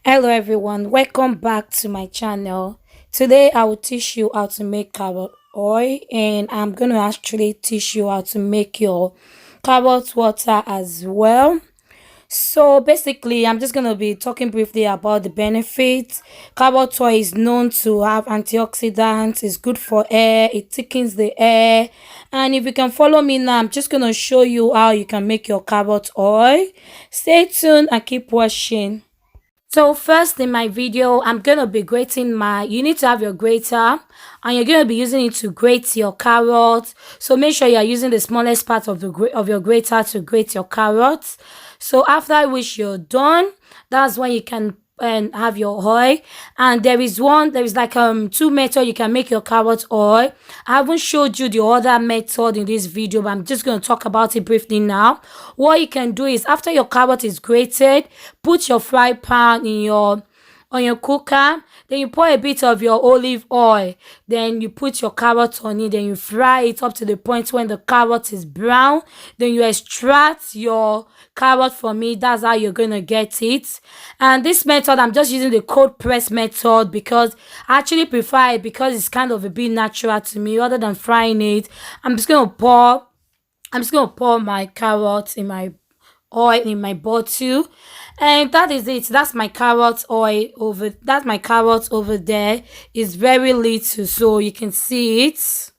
Hello everyone, welcome back to my channel. Today I will teach you how to make carrot oil, and I'm going to actually teach you how to make your carrot water as well. So basically, I'm just going to be talking briefly about the benefits. Carrot oil is known to have antioxidants, it's good for hair, it thickens the hair. And if you can follow me now, I'm just going to show you how you can make your carrot oil. Stay tuned and keep watching. So first in my video, I'm going to be grating you need to have your grater, and you're going to be using it to grate your carrots. So make sure you're using the smallest part of your grater to grate your carrots. So after which you're done, that's when you can have your oil. And there is like two methods you can make your carrot oil. I haven't showed you the other method in this video, but I'm just going to talk about it briefly now. What you can do is, after your carrot is grated, put your fry pan in your on your cooker, then you pour a bit of your olive oil, then you put your carrot on it, then you fry it up to the point when the carrot is brown, then you extract your carrot from it. That's how you're gonna get it. And this method, I'm just using the cold press method because I actually prefer it because it's kind of a bit natural to me rather than frying it. I'm just gonna pour my carrot in my oil in my bottle, and that is it. That's my carrot over there. It's very little, so you can see it.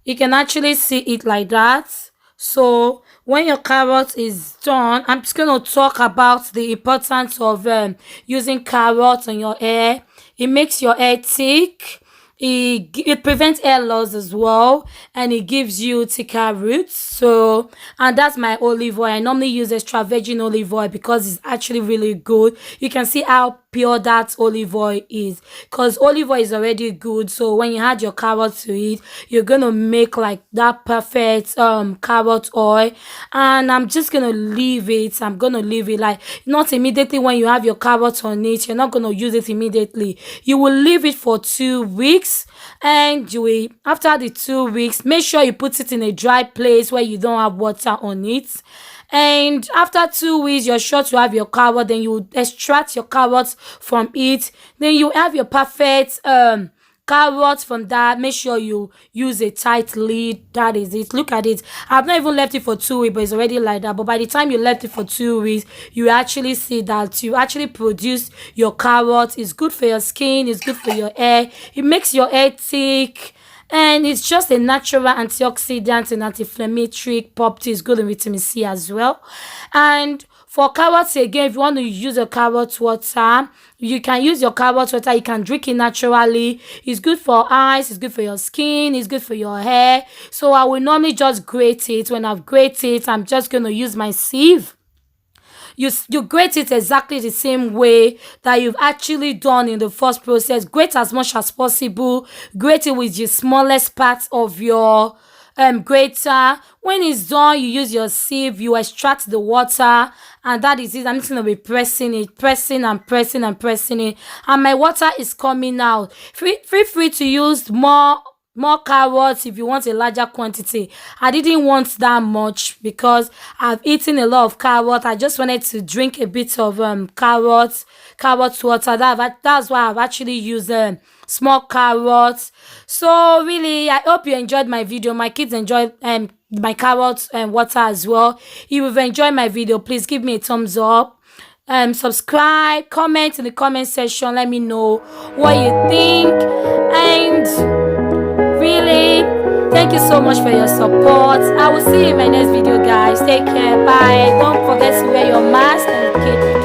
You can actually see it like that. So when your carrot is done, I'm just going to talk about the importance of using carrots on your hair. It makes your hair thick. It prevents hair loss as well, and it gives you thicker roots. So, and that's my olive oil. I normally use extra virgin olive oil because it's actually really good. You can see how pure that olive oil is, because olive oil is already good. So when you add your carrot to it, you're gonna make like that perfect carrot oil. And I'm just gonna leave it. I'm gonna leave it like not immediately. When you have your carrot on it, you're not gonna use it immediately. You will leave it for 2 weeks, and you will, after the 2 weeks, make sure you put it in a dry place where you don't have water on it. And after 2 weeks, you're sure to have your carrot. Then you extract your carrots from it. Then you have your perfect carrots from that. Make sure you use a tight lid. That is it. Look at it. I've not even left it for 2 weeks, but it's already like that. But by the time you left it for 2 weeks, you actually see that you actually produce your carrots. It's good for your skin, it's good for your hair, it makes your hair thick, and it's just a natural antioxidant and anti-inflammatory properties, good in vitamin C as well. And for carrots again, if you want to use a carrot water, you can use your carrot water. You can drink it naturally. It's good for eyes, it's good for your skin, it's good for your hair. So I will normally just grate it. When I've grated it, I'm just going to use my sieve. You grate it exactly the same way that you've actually done in the first process. Grate as much as possible. Grate it with the smallest part of your grater. When it's done, you use your sieve, you extract the water, and that is it. I'm just gonna be pressing it, pressing and pressing and pressing it, and my water is coming out. Feel free to use more carrots if you want a larger quantity. I didn't want that much because I've eaten a lot of carrot. I just wanted to drink a bit of carrot water. That's why I've actually used small carrots. So really, I hope you enjoyed my video. My kids enjoyed my carrot water as well. If you've enjoyed my video, please give me a thumbs up. Subscribe, comment in the comment section, let me know what you think. And really, thank you so much for your support. I will see you in my next video, guys. Take care. Bye. Don't forget to wear your mask and keep